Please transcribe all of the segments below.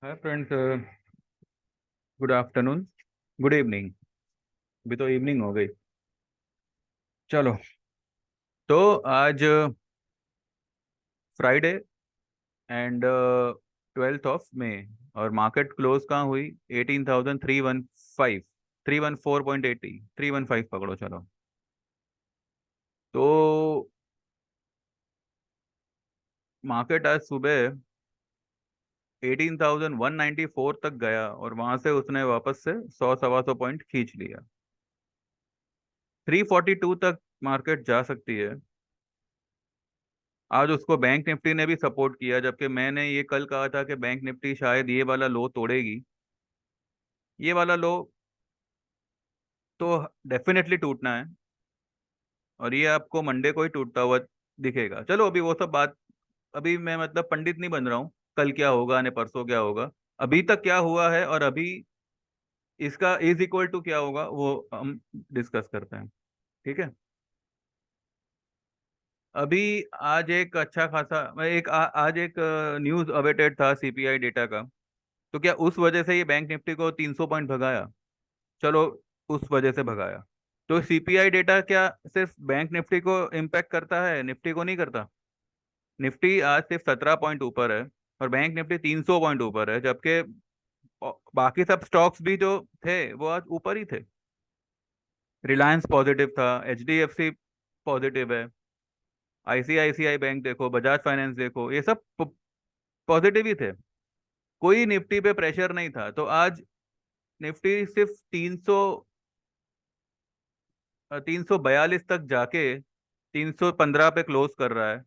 Hi friends. Good afternoon. Good evening. अभी तो evening हो गई। चलो। तो आज फ्राइडे एंड 12 मई और मार्केट क्लोज कहाँ हुई? 18,315। 314.80, 315 पकड़ो चलो। तो मार्केट आज सुबह 18,194 तक गया और वहां से उसने वापस से 100 सवा 100 पॉइंट खींच लिया। 342 तक मार्केट जा सकती है। आज उसको बैंक निफ्टी ने भी सपोर्ट किया, जबकि मैंने ये कल कहा था कि बैंक निफ्टी शायद ये वाला लो तोड़ेगी। ये वाला लो तो डेफिनेटली टूटना है और ये आपको मंडे को ही टूटता हुआ दिखेगा। चलो अभी वो सब बात, अभी मैं मतलब पंडित नहीं बन रहा हूँ कल क्या होगा ने परसों क्या होगा। अभी तक क्या हुआ है और अभी इसका इज इक्वल टू क्या होगा वो हम डिस्कस करते हैं। ठीक है। अभी आज एक अच्छा खासा आज एक न्यूज अवेटेड था सीपीआई डेटा का। तो क्या उस वजह से ये बैंक निफ्टी को 300 पॉइंट भगाया? चलो, उस वजह से भगाया। तो सीपीआई डेटा क्या सिर्फ बैंक निफ्टी को इम्पैक्ट करता है, निफ्टी को नहीं करता? निफ्टी आज सिर्फ 17 पॉइंट ऊपर है और बैंक निफ्टी 300 पॉइंट ऊपर है, जबकि बाकी सब स्टॉक्स भी जो थे वो आज ऊपर ही थे। रिलायंस पॉजिटिव था, एचडीएफसी पॉजिटिव है, आईसीआईसीआई बैंक देखो, बजाज फाइनेंस देखो, ये सब पॉजिटिव ही थे। कोई निफ्टी पे प्रेशर नहीं था। तो आज निफ्टी सिर्फ 342 तक जाके 315 पे क्लोज कर रहा है।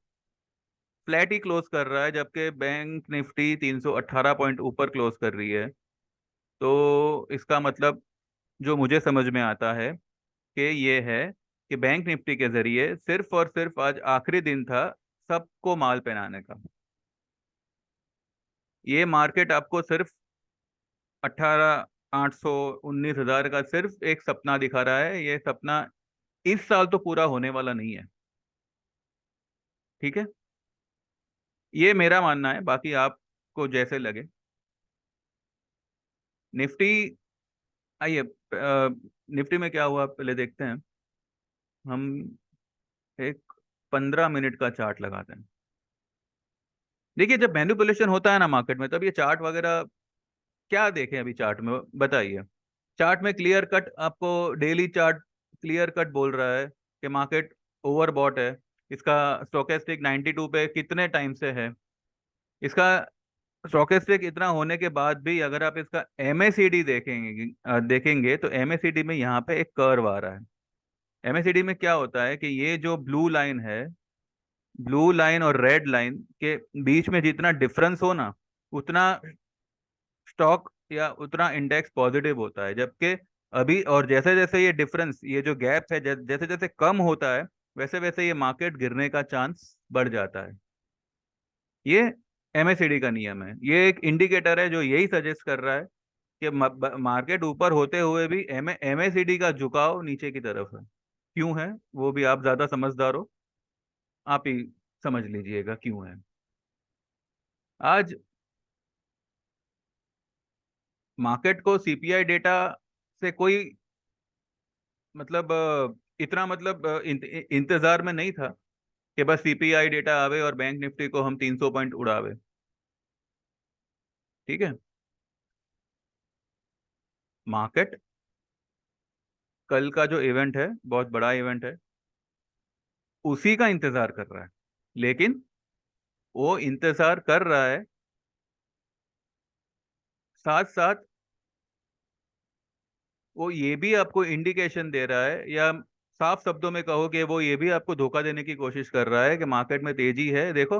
फ्लैट ही क्लोज कर रहा है, जबकि बैंक निफ्टी 318 पॉइंट ऊपर क्लोज कर रही है। तो इसका मतलब जो मुझे समझ में आता है कि ये है कि बैंक निफ्टी के जरिए सिर्फ और सिर्फ आज आखिरी दिन था सबको माल पहनाने का। ये मार्केट आपको सिर्फ 18,800 19,000 का सिर्फ एक सपना दिखा रहा है। ये सपना इस साल तो पूरा होने वाला नहीं है। ठीक है। ये मेरा मानना है, बाकी आपको जैसे लगे। निफ्टी, आइए निफ्टी में क्या हुआ पहले देखते हैं। हम एक 15 मिनट का चार्ट लगाते हैं। देखिए, जब मैनिपुलेशन होता है ना मार्केट में, तब ये चार्ट वगैरह क्या देखें अभी चार्ट में बताइए। चार्ट में क्लियर कट आपको, डेली चार्ट क्लियर कट बोल रहा है कि मार्केट ओवरबॉट है। इसका स्टोकेस्टिक 92 पे कितने टाइम से है। इसका स्टोकेस्टिक इतना होने के बाद भी अगर आप इसका एमएसीडी देखेंगे देखेंगे तो एमएसीडी में यहाँ पे एक कर्व आ रहा है। एमएसीडी में क्या होता है कि ये जो ब्लू लाइन है, ब्लू लाइन और रेड लाइन के बीच में जितना डिफरेंस हो ना, उतना स्टॉक या उतना इंडेक्स पॉजिटिव होता है। जबकि अभी और जैसे जैसे ये डिफरेंस, ये जो गैप है, जैसे जैसे कम होता है, वैसे वैसे ये मार्केट गिरने का चांस बढ़ जाता है। ये एमएसीडी का नियम है। ये एक इंडिकेटर है जो यही सजेस्ट कर रहा है कि मार्केट ऊपर होते हुए भी एमएसीडी का झुकाव नीचे की तरफ है। क्यों है वो भी आप ज्यादा समझदार हो, आप ही समझ लीजिएगा क्यों है। आज मार्केट को सीपीआई डेटा से कोई मतलब इतना मतलब इंतजार में नहीं था कि बस सीपीआई डेटा आवे और बैंक निफ्टी को हम 300 पॉइंट उड़ावे। ठीक है। मार्केट कल का जो इवेंट है, बहुत बड़ा इवेंट है, उसी का इंतजार कर रहा है। लेकिन वो इंतजार कर रहा है, साथ साथ वो ये भी आपको इंडिकेशन दे रहा है, या साफ शब्दों में कहो कि वो ये भी आपको धोखा देने की कोशिश कर रहा है कि मार्केट में तेजी है। देखो,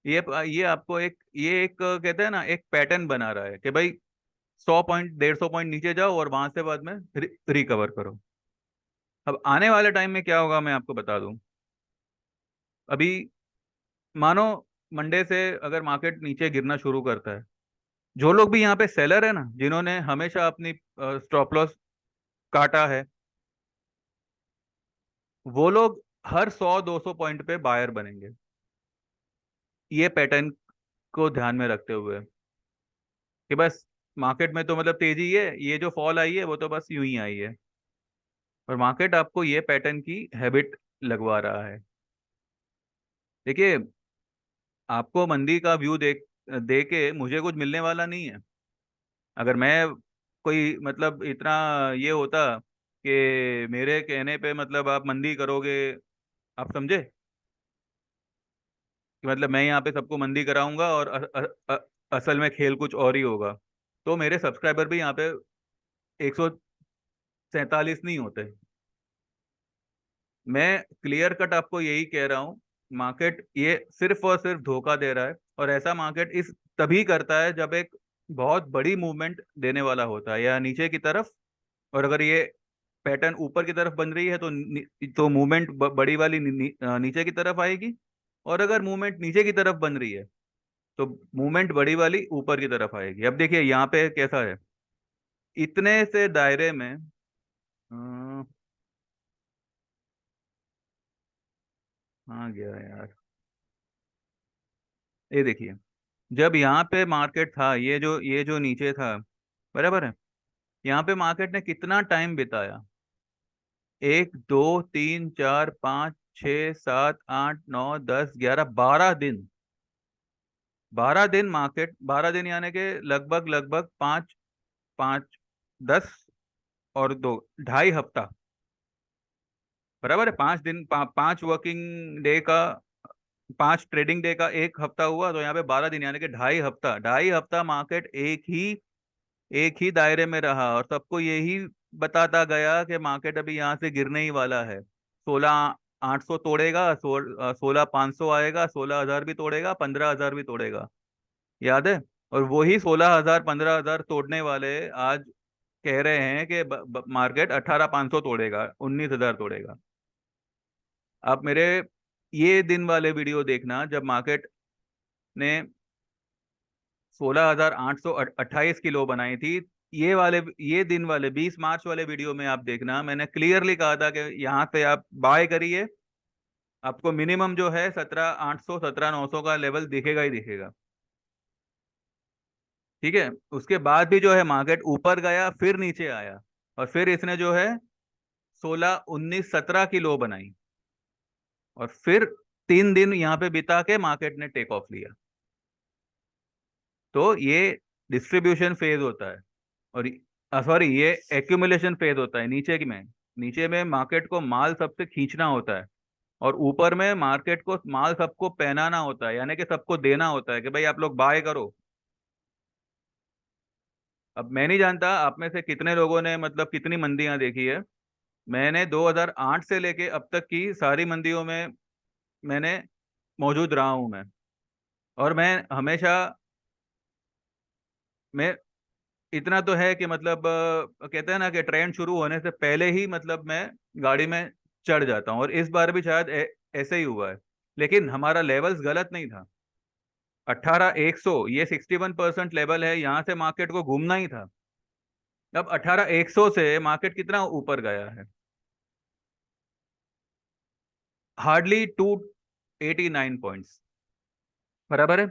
ये आपको एक कहते हैं ना, एक पैटर्न बना रहा है कि भाई 100 पॉइंट 150 पॉइंट नीचे जाओ और वहां से बाद में रिकवर करो। अब आने वाले टाइम में क्या होगा मैं आपको बता दूं। अभी मानो मंडे से अगर मार्केट नीचे गिरना शुरू करता है, जो लोग भी यहाँ पे सेलर है ना, जिन्होंने हमेशा अपनी स्टॉप लॉस काटा है, वो लोग हर 100 200 पॉइंट पे बायर बनेंगे। ये पैटर्न को ध्यान में रखते हुए कि बस मार्केट में तो मतलब तेजी है, ये जो फॉल आई है वो तो बस यूं ही आई है। और मार्केट आपको ये पैटर्न की हैबिट लगवा रहा है। देखिए, आपको मंदी का व्यू दे के मुझे कुछ मिलने वाला नहीं है। अगर मैं कोई मतलब इतना ये होता कि मेरे कहने पे मतलब आप मंदी करोगे, आप समझे कि मतलब मैं यहाँ पे सबको मंदी कराऊंगा और असल में खेल कुछ और ही होगा, तो मेरे सब्सक्राइबर भी यहाँ पे 147 नहीं होते। मैं क्लियर कट आपको यही कह रहा हूँ, मार्केट ये सिर्फ और सिर्फ धोखा दे रहा है। और ऐसा मार्केट इस तभी करता है जब एक बहुत बड़ी मूवमेंट देने वाला होता है या नीचे की तरफ। और अगर ये पैटर्न ऊपर की तरफ बन रही है तो तो मूवमेंट बड़ी वाली नीचे की तरफ आएगी। और अगर मूवमेंट नीचे की तरफ बन रही है तो मूवमेंट बड़ी वाली ऊपर की तरफ आएगी। अब देखिए यहाँ पे कैसा है, इतने से दायरे में कहाँ गया यार, ये देखिए, जब यहाँ पे मार्केट था, ये जो नीचे था, बराबर है, यहाँ पे मार्केट ने कितना टाइम बिताया, 1 2 3 4 5 6 7 8 9 10 11 12 दिन। 12 दिन मार्केट, 12 दिन यानी कि लगभग लगभग 5 5 10 और 2 2.5 हफ्ता, बराबर है। 5 दिन, 5 वर्किंग डे का, 5 ट्रेडिंग डे का एक हफ्ता हुआ, तो यहाँ पे 12 दिन यानी कि 2.5 हफ्ता, 2.5 हफ्ता मार्केट एक ही दायरे में रहा और सबको यही बताता गया कि मार्केट अभी यहाँ से गिरने ही वाला है। 16,800 तोड़ेगा, 16,500 आएगा, 16,000 भी तोड़ेगा, 15,000 भी तोड़ेगा, याद है। और वही 16,000 15,000 तोड़ने वाले आज कह रहे हैं कि मार्केट 18,500 तोड़ेगा, 19,000 तोड़ेगा। आप मेरे ये दिन वाले वीडियो देखना जब मार्केट ने 16,828 की लो बनाई थी। ये दिन वाले 20 मार्च वाले वीडियो में आप देखना, मैंने क्लियरली कहा था कि यहाँ से आप बाय करिए, आपको मिनिमम जो है 17,800 17,900 का लेवल दिखेगा ही दिखेगा। ठीक है, उसके बाद भी जो है मार्केट ऊपर गया, फिर नीचे आया, और फिर इसने जो है 16 19 17 की लो बनाई, और फिर 3 दिन यहाँ पे बिता के मार्केट ने टेक ऑफ लिया। तो ये डिस्ट्रीब्यूशन फेज होता है, और सॉरी, ये एक्यूमुलेशन फेज होता है। नीचे में मार्केट को माल सबसे खींचना होता है, और ऊपर में मार्केट को माल सबको पहनाना होता है, यानी कि सबको देना होता है कि भाई आप लोग बाय करो। अब मैं नहीं जानता आप में से कितने लोगों ने मतलब कितनी मंदियां देखी है। मैंने 2008 से लेके अब तक की सारी मंदियों में मैंने मौजूद रहा हूं मैं। और मैं हमेशा, मैं इतना तो है कि मतलब कहते हैं ना कि ट्रेंड शुरू होने से पहले ही मतलब मैं गाड़ी में चढ़ जाता हूँ, और इस बार भी शायद ऐसे ही हुआ है। लेकिन हमारा लेवल्स गलत नहीं था। 18,100 ये 61% लेवल है, यहाँ से मार्केट को घूमना ही था। अब 18,100 से मार्केट कितना ऊपर गया है, हार्डली 289 पॉइंट्स, बराबर है।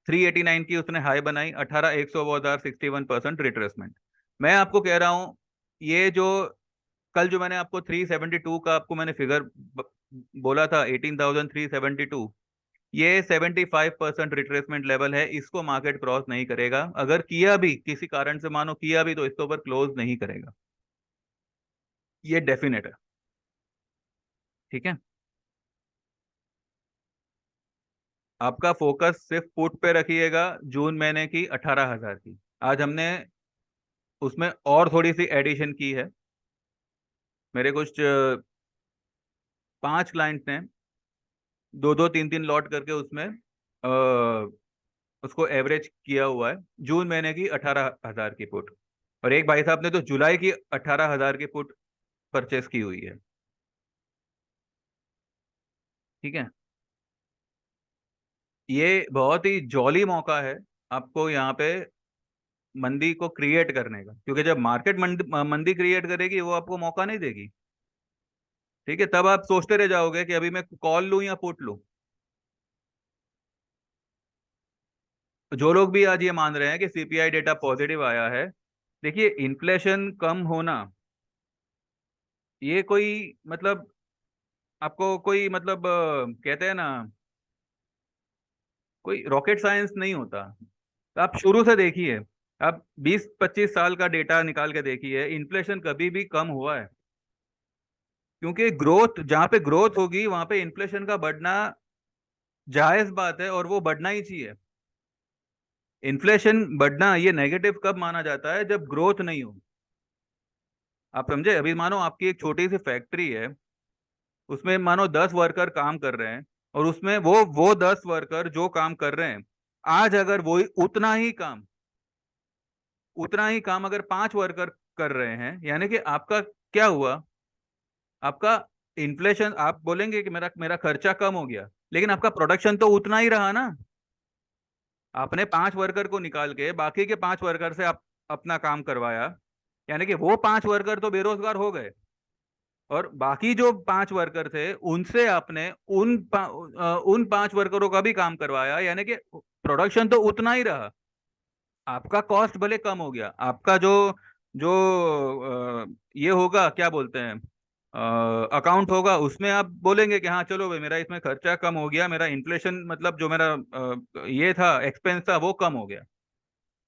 389 की उसने हाई बनाई, 18,100 वॉज आर 61% रिट्रेसमेंट। मैं आपको कह रहा हूँ, ये जो कल जो मैंने आपको 372 का आपको मैंने फिगर बोला था, 18,372, ये 75% रिट्रेसमेंट लेवल है, इसको मार्केट क्रॉस नहीं करेगा। अगर किया भी, किसी कारण से मानो किया भी, तो इसके ऊपर क्लोज नहीं करेगा, ये डेफिनेट है। ठीक है, आपका फोकस सिर्फ पुट पे रखिएगा, जून महीने की 18,000 की। आज हमने उसमें और थोड़ी सी एडिशन की है। मेरे कुछ 5 क्लाइंट ने 2 2 3 3 लॉट करके उसमें उसको एवरेज किया हुआ है, जून महीने की 18,000 की पुट। और एक भाई साहब ने तो जुलाई की 18,000 की पुट परचेस की हुई है। ठीक है, ये बहुत ही जॉली मौका है आपको यहाँ पे मंदी को क्रिएट करने का, क्योंकि जब मार्केट मंदी क्रिएट करेगी वो आपको मौका नहीं देगी। ठीक है, तब आप सोचते रह जाओगे कि अभी मैं कॉल लूं या पुट लूं। जो लोग भी आज ये मान रहे हैं कि सीपीआई डेटा पॉजिटिव आया है, देखिए इन्फ्लेशन कम होना ये कोई मतलब, आपको कोई मतलब कहते हैं ना, कोई रॉकेट साइंस नहीं होता। तो आप शुरू से देखिए, आप 20-25 साल का डेटा निकाल के देखिए, इन्फ्लेशन कभी भी कम हुआ है। क्योंकि ग्रोथ, जहां पे ग्रोथ होगी वहां पे इन्फ्लेशन का बढ़ना जायज बात है, और वो बढ़ना ही चाहिए। इन्फ्लेशन बढ़ना ये नेगेटिव कब माना जाता है? जब ग्रोथ नहीं हो। आप समझे? अभी मानो आपकी एक छोटी सी फैक्ट्री है, उसमें मानो 10 वर्कर काम कर रहे हैं, और उसमें वो 10 वर्कर जो काम कर रहे हैं, आज अगर वो उतना ही काम अगर 5 वर्कर कर रहे हैं, यानी कि आपका क्या हुआ? आपका इन्फ्लेशन, आप बोलेंगे कि मेरा मेरा खर्चा कम हो गया, लेकिन आपका प्रोडक्शन तो उतना ही रहा ना। आपने 5 वर्कर को निकाल के बाकी के 5 वर्कर से आप अपना काम करवाया, यानी कि वो 5 वर्कर तो बेरोजगार हो गए, और बाकी जो 5 वर्कर थे उनसे आपने उन 5 वर्करों का भी काम करवाया, यानी कि प्रोडक्शन तो उतना ही रहा। आपका कॉस्ट भले कम हो गया, आपका जो जो ये होगा, क्या बोलते हैं, अकाउंट होगा, उसमें आप बोलेंगे कि हाँ चलो भाई, मेरा इसमें खर्चा कम हो गया, मेरा इन्फ्लेशन मतलब जो मेरा ये था एक्सपेंस था वो कम हो गया।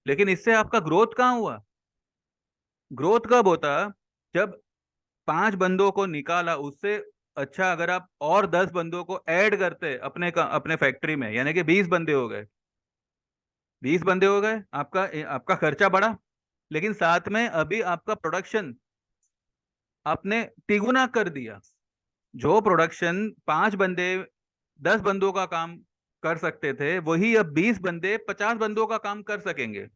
लेकिन इससे आपका ग्रोथ कहाँ हुआ? ग्रोथ कब होता? जब 5 बंदों को निकाला उससे, अच्छा अगर आप और 10 बंदों को ऐड करते अपने फैक्ट्री में, यानी कि 20 बंदे हो गए। 20 बंदे हो गए, आपका आपका खर्चा बढ़ा, लेकिन साथ में अभी आपका प्रोडक्शन आपने तिगुना कर दिया। जो प्रोडक्शन 5 बंदे 10 बंदों का काम कर सकते थे, वही अब 20 बंदे 50 बंदों का काम कर सकेंगे।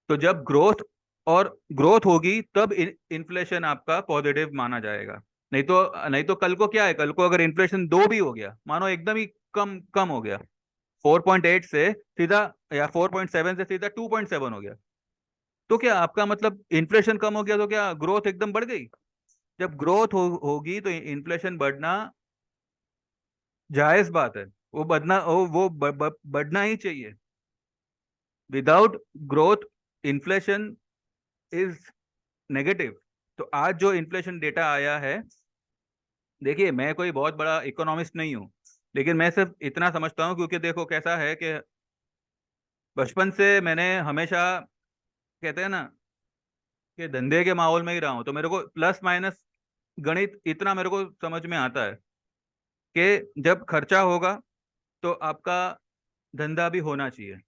तो जब ग्रोथ होगी तब इन्फ्लेशन आपका पॉजिटिव माना जाएगा। नहीं तो कल को क्या है, कल को अगर इन्फ्लेशन 2 भी हो गया, मानो एकदम ही कम कम हो गया, 4.8 से सीधा, या 4.7 से सीधा 2.7 हो गया, तो क्या आपका मतलब इन्फ्लेशन कम हो गया तो क्या ग्रोथ एकदम बढ़ गई? जब ग्रोथ होगी तो इन्फ्लेशन बढ़ना जायज बात है, वो बढ़ना बढ़ना ही चाहिए। Without growth inflation is negative. तो आज जो इन्फ्लेशन डेटा आया है, देखिए मैं कोई बहुत बड़ा इकोनॉमिस्ट नहीं हूँ, लेकिन मैं सिर्फ इतना समझता हूँ, क्योंकि देखो कैसा है कि बचपन से मैंने हमेशा, कहते हैं ना, कि धंधे के माहौल में ही रहा हूँ, तो मेरे को प्लस माइनस गणित इतना मेरे को समझ में आता है कि जब खर्चा होगा तो आपका धंधा भी होना चाहिए।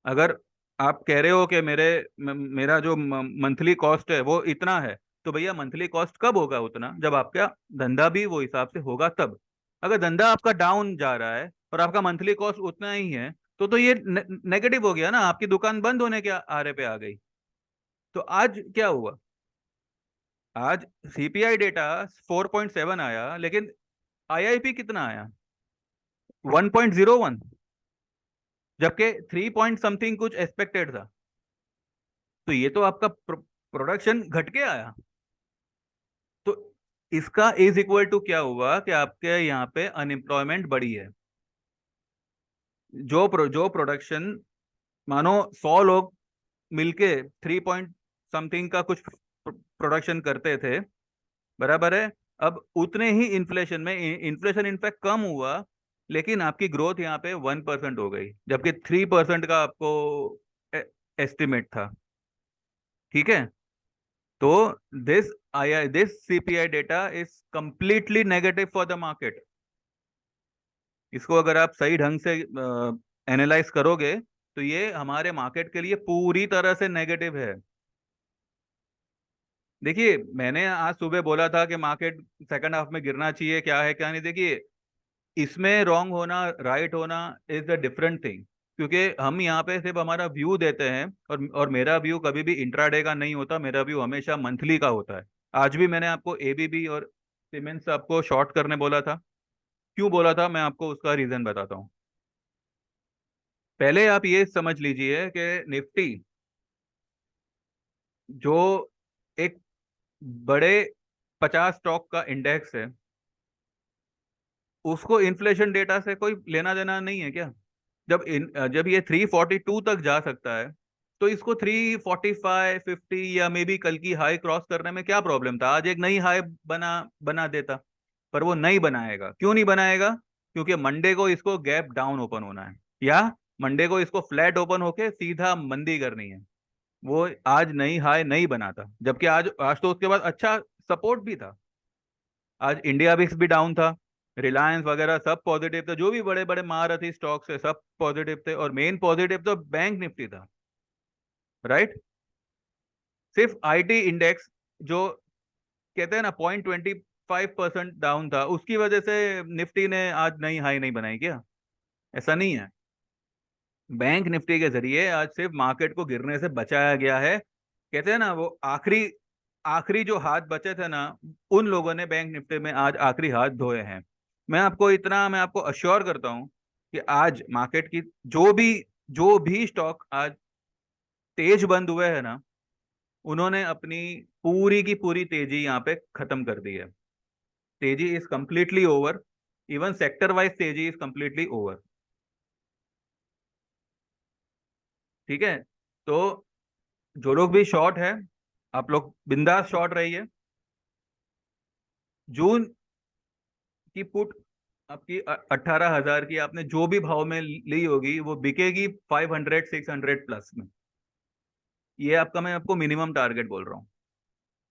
अगर आप कह रहे हो कि मेरा जो मंथली कॉस्ट है वो इतना है, तो भैया मंथली कॉस्ट कब होगा उतना? जब आपका धंधा भी वो हिसाब से होगा तब। अगर धंधा आपका डाउन जा रहा है और आपका मंथली कॉस्ट उतना ही है, तो ये नेगेटिव हो गया ना, आपकी दुकान बंद होने के आरे पे आ गई। तो आज क्या हुआ? आज सीपीआई डेटा 4.7 आया, लेकिन आईआईपी कितना आया? 1.01, जबकि 3 पॉइंट समथिंग कुछ एक्सपेक्टेड था। तो ये तो आपका प्रोडक्शन घट के आया। तो इसका इज इक्वल टू क्या हुआ कि आपके यहाँ पे अनएम्प्लॉयमेंट बढ़ी है। जो प्रोडक्शन, मानो 100 लोग मिलके 3 पॉइंट समथिंग का कुछ प्रोडक्शन करते थे, बराबर है, अब उतने ही इन्फ्लेशन में, इन्फ्लेशन इनफैक्ट कम हुआ, लेकिन आपकी ग्रोथ यहाँ पे 1% हो गई, जबकि 3% का आपको एस्टिमेट था। ठीक है? तो this CPI data is completely negative for the market. इसको अगर आप सही ढंग से एनालाइज करोगे, तो ये हमारे मार्केट के लिए पूरी तरह से नेगेटिव है। देखिए मैंने आज सुबह बोला था कि मार्केट सेकंड हाफ में गिरना चाहिए, क्या है क्या नहीं, देखिए इसमें रॉन्ग होना राइट होना इज अ डिफरेंट थिंग, क्योंकि हम यहाँ पे सिर्फ हमारा व्यू देते हैं, और मेरा व्यू कभी भी इंट्राडे का नहीं होता, मेरा व्यू हमेशा मंथली का होता है। आज भी मैंने आपको एबीबी और सीमेंस आपको शॉर्ट करने बोला था। क्यों बोला था, मैं आपको उसका रीजन बताता हूँ। पहले आप ये समझ लीजिए कि निफ्टी, जो एक बड़े 50 स्टॉक का इंडेक्स है, उसको इन्फ्लेशन डेटा से कोई लेना देना नहीं है क्या? जब ये 342 तक जा सकता है, तो इसको 345 50 या मे बी कल की हाई क्रॉस करने में क्या प्रॉब्लम था? आज एक नई हाई बना बना देता। पर वो नहीं बनाएगा। क्यों नहीं बनाएगा? क्योंकि मंडे को इसको गैप डाउन ओपन होना है, या मंडे को इसको फ्लैट ओपन होके सीधा मंदी करनी है। वो आज नई हाई नहीं बनाता, जबकि आज आज तो उसके बाद अच्छा सपोर्ट भी था। आज इंडिया विक्स भी डाउन था, रिलायंस वगैरह सब पॉजिटिव थे, जो भी बड़े बड़े महारथी स्टॉक्स है सब पॉजिटिव थे, और मेन पॉजिटिव तो बैंक निफ्टी था। राइट। सिर्फ आईटी इंडेक्स, जो कहते हैं ना 0.25% डाउन था, उसकी वजह से निफ्टी ने आज नई हाई नहीं बनाई क्या? ऐसा नहीं है। बैंक निफ्टी के जरिए आज सिर्फ मार्केट को गिरने से बचाया गया है। कहते हैं ना, वो आखिरी आखिरी जो हाथ बचे थे ना, उन लोगों ने बैंक निफ्टी में आज आखिरी हाथ धोए हैं। मैं आपको अश्योर करता हूं कि आज मार्केट की जो भी स्टॉक आज तेज बंद हुए हैं ना, उन्होंने अपनी पूरी की पूरी तेजी यहाँ पे खत्म कर दी है। तेजी is completely over. Even sector wise तेजी इज कंप्लीटली ओवर। ठीक है। तो जो लोग भी शॉर्ट है, आप लोग बिंदास शॉर्ट रहिए। जून की पुट आपकी 18,000 की आपने जो भी भाव में ली होगी, वो बिकेगी 500 600 प्लस में। ये आपका, मैं आपको मिनिमम टारगेट बोल रहा हूँ।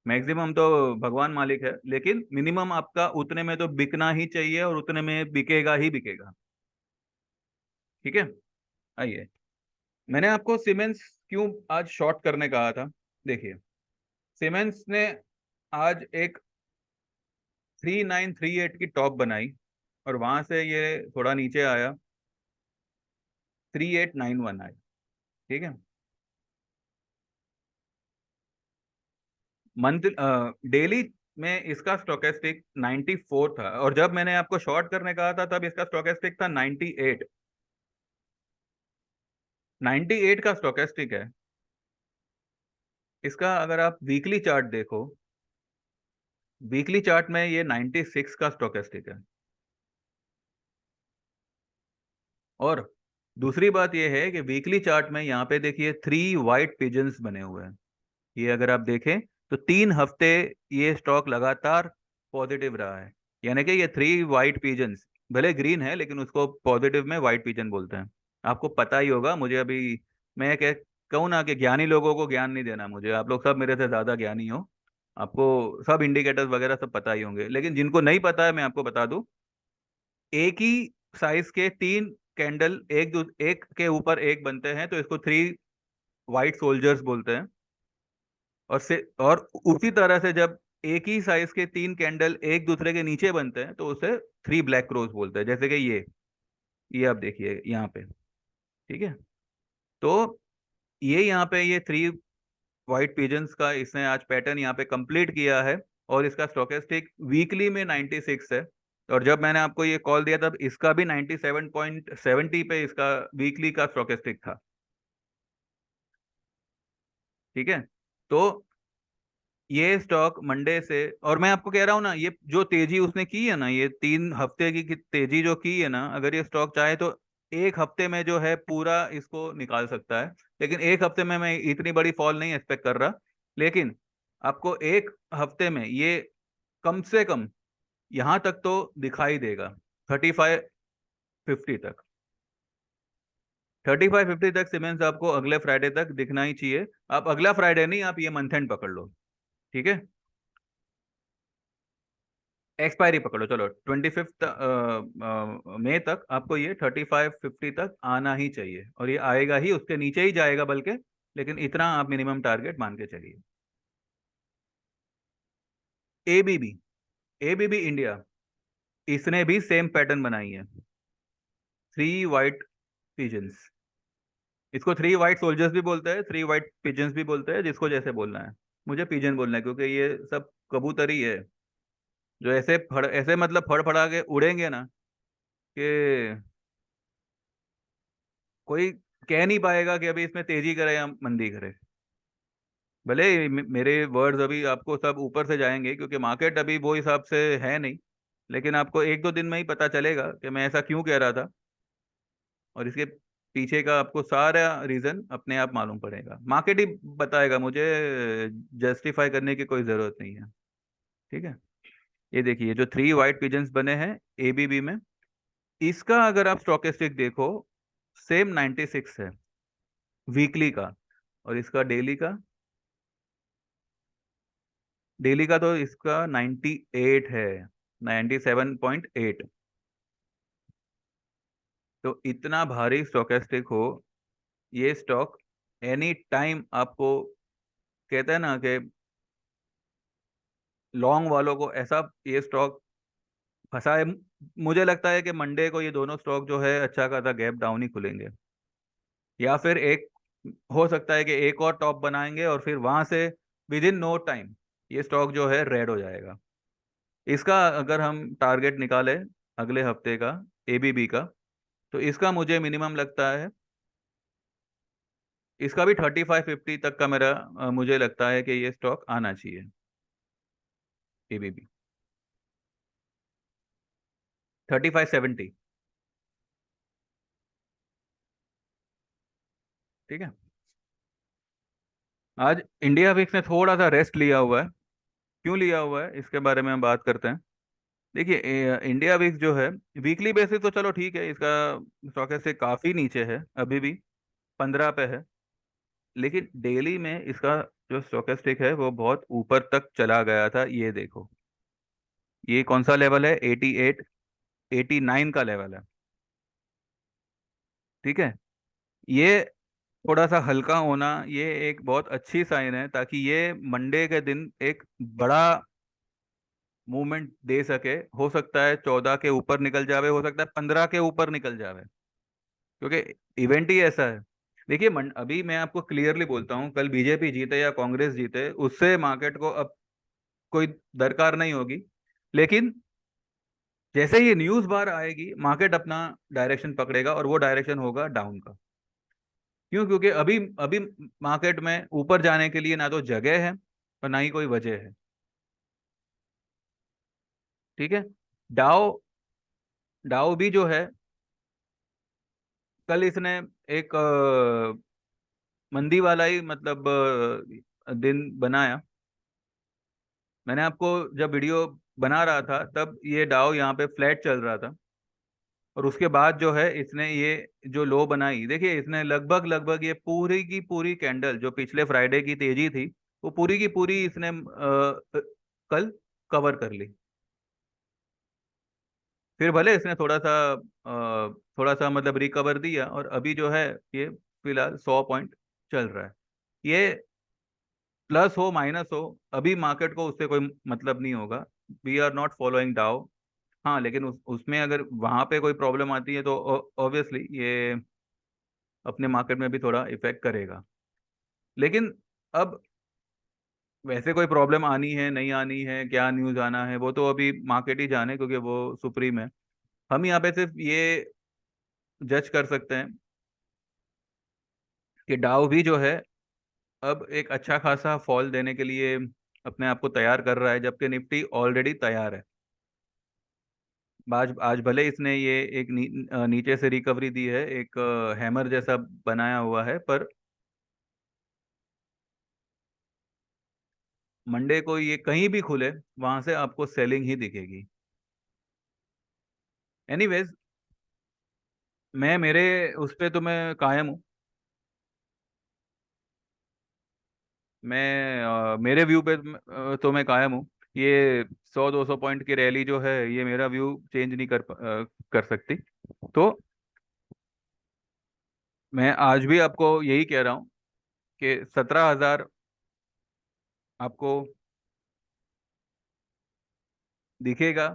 मैक्सिमम तो भगवान मालिक है, लेकिन मिनिमम आपका उतने में तो बिकना ही चाहिए, और उतने में बिकेगा ही बिकेगा। ठीक है। आइए, मैंने आपको सीमेंस क्यों आज शॉर्ट करने कहा था। देखिए, सीमेंस ने आज एक 3938 की टॉप बनाई, और वहां से ये थोड़ा नीचे आया, 3891 आया। ठीक है। मंथ डेली में इसका स्टोकेस्टिक 94 था, और जब मैंने आपको शॉर्ट करने कहा था तब इसका स्टोकेस्टिक था 98। 98 का स्टोकेस्टिक है इसका। अगर आप वीकली चार्ट देखो, वीकली चार्ट में ये 96 का स्टोकेस्टिक है। और दूसरी बात ये है कि वीकली चार्ट में यहाँ पे देखिए 3 वाइट पिजन्स बने हुए हैं। ये अगर आप देखें तो 3 हफ्ते ये स्टॉक लगातार पॉजिटिव रहा है। यानी कि ये 3 वाइट पिजन्स, भले ग्रीन है लेकिन उसको पॉजिटिव में वाइट पिजन बोलते हैं। आपको पता ही होगा। मुझे अभी, मैं कह कहूँ ना कि ज्ञानी लोगों को ज्ञान नहीं देना मुझे, आप लोग सब मेरे से ज्यादा ज्ञानी हो। आपको सब इंडिकेटर्स वगैरह सब पता ही होंगे, लेकिन जिनको नहीं पता है मैं आपको बता दूं। एक ही साइज के 3 कैंडल एक के ऊपर एक बनते हैं तो इसको 3 वाइट सोल्जर्स बोलते हैं। और उसी तरह से जब एक ही साइज के 3 कैंडल एक दूसरे के नीचे बनते हैं तो उसे 3 ब्लैक क्रोस बोलते हैं, जैसे कि ये आप देखिए यहाँ पे। ठीक है। तो ये यहाँ पे ये 3 वाइट पिजन्स का इसने आज पैटर्न यहाँ पे कंप्लीट किया है, और इसका स्टोकेस्टिक वीकली में 96 है। और जब मैंने आपको ये कॉल दिया तब इसका भी 97.70 पे इसका वीकली का स्टोकेस्टिक था। ठीक है। तो ये स्टॉक मंडे से, और मैं आपको कह रहा हूँ ना, ये जो तेजी उसने की है ना, ये 3 हफ्ते की तेजी जो की है ना, अगर ये स्टॉक चाहे तो एक हफ्ते में जो है पूरा इसको निकाल सकता है। लेकिन एक हफ्ते में मैं इतनी बड़ी फॉल नहीं एक्सपेक्ट कर रहा। लेकिन आपको एक हफ्ते में ये कम से कम यहां तक तो दिखाई देगा, 3550 तक। 3550 तक सीमेंस आपको अगले फ्राइडे तक दिखना ही चाहिए। आप अगला फ्राइडे नहीं, आप ये मंथ एंड पकड़ लो। ठीक है। एक्सपायरी पकड़ो, चलो 25 मई तक आपको ये 3550 तक आना ही चाहिए, और ये आएगा ही, उसके नीचे ही जाएगा बल्कि। लेकिन इतना आप मिनिमम टारगेट मान के चलिए। एबीबी, एबीबी इंडिया, इसने भी सेम पैटर्न बनाई है। 3 वाइट पिजन्स, इसको 3 वाइट सोल्जर्स भी बोलते हैं, 3 वाइट पिजन्स भी बोलते हैं, जिसको जैसे बोलना है। मुझे पिजन बोलना है क्योंकि ये सब कबूतरी है, जो ऐसे मतलब फड़फड़ा के उड़ेंगे ना, कि कोई कह नहीं पाएगा कि अभी इसमें तेजी करे या मंदी करे। भले मेरे वर्ड्स अभी आपको सब ऊपर से जाएंगे क्योंकि मार्केट अभी वो हिसाब से है नहीं, लेकिन आपको एक दो दिन में ही पता चलेगा कि मैं ऐसा क्यों कह रहा था। और इसके पीछे का आपको सारा रीजन अपने आप मालूम पड़ेगा, मार्केट ही बताएगा, मुझे जस्टिफाई करने की कोई जरूरत नहीं है। ठीक है, ये देखिए जो 3 वाइट पिजन्स बने हैं एबीबी में, इसका अगर आप स्टॉकेस्टिक देखो सेम 96 है वीकली का, और इसका डेली का तो इसका 98 है, 97.8। तो इतना भारी स्टोकेस्टिक हो, ये स्टॉक एनी टाइम आपको, कहते हैं ना कि लॉन्ग वालों को ऐसा ये स्टॉक फंसा है। मुझे लगता है कि मंडे को ये दोनों स्टॉक जो है अच्छा खासा गैप डाउन ही खुलेंगे, या फिर एक हो सकता है कि एक और टॉप बनाएंगे और फिर वहां से विद इन नो टाइम ये स्टॉक जो है रेड हो जाएगा। इसका अगर हम टारगेट निकालें अगले हफ्ते का एबीबी का, तो इसका मुझे मिनिमम लगता है, इसका भी 3550 तक का मेरा मुझे लगता है कि ये स्टॉक आना चाहिए एबीबी, 3570। ठीक है, आज इंडिया विक्स ने थोड़ा सा रेस्ट लिया हुआ है। क्यों लिया हुआ है इसके बारे में हम बात करते हैं। देखिए इंडिया विक्स जो है वीकली बेसिस तो चलो ठीक है, इसका स्टॉक से काफी नीचे है, अभी भी 15 पे है। लेकिन डेली में इसका जो स्टोकेस्टिक है वो बहुत ऊपर तक चला गया था, ये देखो ये कौन सा लेवल है, 88, 89 का लेवल है। ठीक है, ये थोड़ा सा हल्का होना ये एक बहुत अच्छी साइन है, ताकि ये मंडे के दिन एक बड़ा मूवमेंट दे सके। हो सकता है 14 के ऊपर निकल जावे, हो सकता है 15 के ऊपर निकल जावे, क्योंकि इवेंट ही ऐसा है। देखिए अभी मैं आपको क्लियरली बोलता हूँ, कल बीजेपी जीते या कांग्रेस जीते उससे मार्केट को अब कोई दरकार नहीं होगी। लेकिन जैसे ये न्यूज बार आएगी मार्केट अपना डायरेक्शन पकड़ेगा, और वो डायरेक्शन होगा डाउन का। क्यों? क्योंकि अभी अभी मार्केट में ऊपर जाने के लिए ना तो जगह है और ना ही कोई वजह है। ठीक है, डाओ डाओ भी जो है कल इसने एक मंदी वाला ही मतलब दिन बनाया। मैंने आपको जब वीडियो बना रहा था तब ये डाओ यहाँ पे फ्लैट चल रहा था, और उसके बाद जो है इसने ये जो लो बनाई, देखिए इसने लगभग लगभग ये पूरी की पूरी कैंडल जो पिछले फ्राइडे की तेजी थी वो पूरी की पूरी इसने कल कवर कर ली। फिर भले इसने थोड़ा सा मतलब रिकवर दिया, और अभी जो है ये फिलहाल 100 पॉइंट चल रहा है। ये प्लस हो माइनस हो अभी मार्केट को उससे कोई मतलब नहीं होगा। वी आर नॉट फॉलोइंग डाउ। हाँ, लेकिन उसमें अगर वहां पे कोई प्रॉब्लम आती है तो ऑब्वियसली ये अपने मार्केट में भी थोड़ा इफेक्ट करेगा। लेकिन अब वैसे कोई प्रॉब्लम आनी है नहीं आनी है, क्या न्यूज़ आना है, वो तो अभी मार्केट ही जाने, क्योंकि वो सुप्रीम है। हम यहाँ पे सिर्फ ये जज कर सकते हैं कि डाउ भी जो है अब एक अच्छा खासा फॉल देने के लिए अपने आप को तैयार कर रहा है, जबकि निफ्टी ऑलरेडी तैयार है। आज आज भले इसने ये एक नीचे से रिकवरी दी है, एक हैमर जैसा बनाया हुआ है, पर मंडे को ये कहीं भी खुले वहां से आपको सेलिंग ही दिखेगी। एनीवेज, मैं मेरे उस पे तो मैं कायम हूँ। मेरे व्यू पे तो मैं कायम हूँ। ये 100-200 पॉइंट की रैली जो है ये मेरा व्यू चेंज नहीं कर सकती। तो मैं आज भी आपको यही कह रहा हूँ कि 17,000 आपको दिखेगा।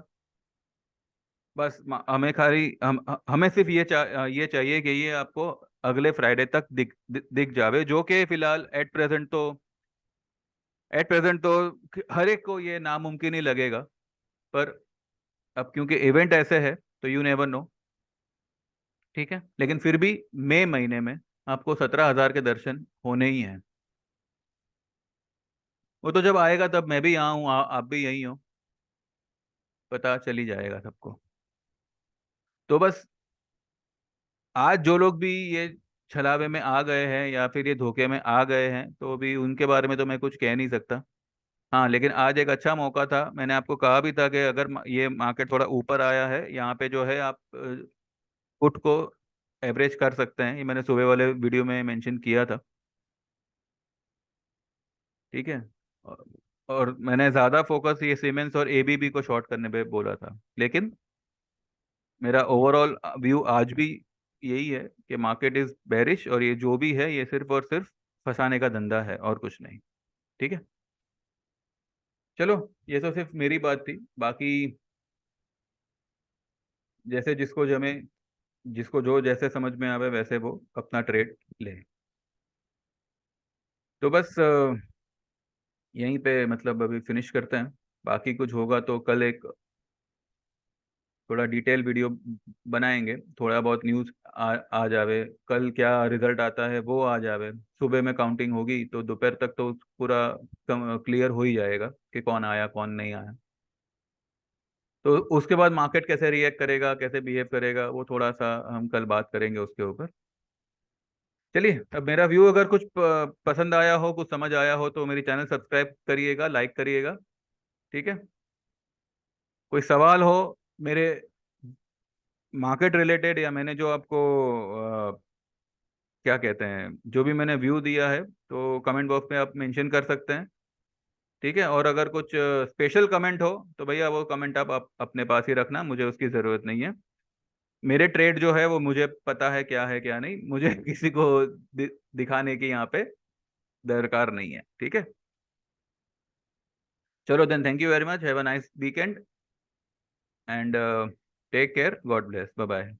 बस हमें खाली हमें सिर्फ ये चाहिए कि ये आपको अगले फ्राइडे तक दिख जावे, जो कि फिलहाल एट प्रेजेंट तो हर एक को ये नामुमकिन ही लगेगा। पर अब क्योंकि इवेंट ऐसे है तो यू नेवर नो। ठीक है, लेकिन फिर भी मई महीने में आपको 17,000 के दर्शन होने ही हैं। वो तो जब आएगा तब मैं भी यहाँ हूँ, आप भी यहीं हो, पता चल ही जाएगा सबको। तो बस आज जो लोग भी ये छलावे में आ गए हैं या फिर ये धोखे में आ गए हैं, तो भी उनके बारे में तो मैं कुछ कह नहीं सकता। हाँ, लेकिन आज एक अच्छा मौका था, मैंने आपको कहा भी था कि अगर ये मार्केट थोड़ा ऊपर आया है यहाँ पे जो है, आप पुट को एवरेज कर सकते हैं। ये मैंने सुबह वाले वीडियो में मेंशन किया था। ठीक है। और, और मैंने ज़्यादा फोकस ये सीमेंस और एबीबी को शॉर्ट करने पे बोला था, लेकिन मेरा ओवरऑल व्यू आज भी यही है कि मार्केट इज बेरिश, और ये जो भी है ये सिर्फ और सिर्फ फंसाने का धंधा है और कुछ नहीं। ठीक है। चलो, ये तो सिर्फ मेरी बात थी। बाकी जैसे जिसको जो जैसे समझ में आवे वैसे वो अपना ट्रेड ले। तो बस यहीं पे मतलब अभी फिनिश करते हैं। बाकी कुछ होगा तो कल एक थोड़ा डिटेल वीडियो बनाएंगे, थोड़ा बहुत न्यूज़ आ जावे, कल क्या रिजल्ट आता है वो आ जावे। सुबह में काउंटिंग होगी तो दोपहर तक तो पूरा क्लियर हो ही जाएगा कि कौन आया कौन नहीं आया। तो उसके बाद मार्केट कैसे रिएक्ट करेगा, कैसे बिहेव करेगा, वो थोड़ा सा हम कल बात करेंगे उसके ऊपर। चलिए, अब मेरा व्यू अगर कुछ पसंद आया हो, कुछ समझ आया हो, तो मेरी चैनल सब्सक्राइब करिएगा, लाइक करिएगा। ठीक है। कोई सवाल हो मेरे मार्केट रिलेटेड, या मैंने जो आपको क्या कहते हैं, जो भी मैंने व्यू दिया है, तो कमेंट बॉक्स में आप मेंशन कर सकते हैं। ठीक है। और अगर कुछ स्पेशल कमेंट हो तो भैया वो कमेंट आप अपने पास ही रखना, मुझे उसकी ज़रूरत नहीं है। मेरे ट्रेड जो है वो मुझे पता है क्या नहीं, मुझे किसी को दिखाने की यहाँ पे दरकार नहीं है। ठीक है। चलो then, thank you very much, have a nice weekend, and take care, God bless, bye bye.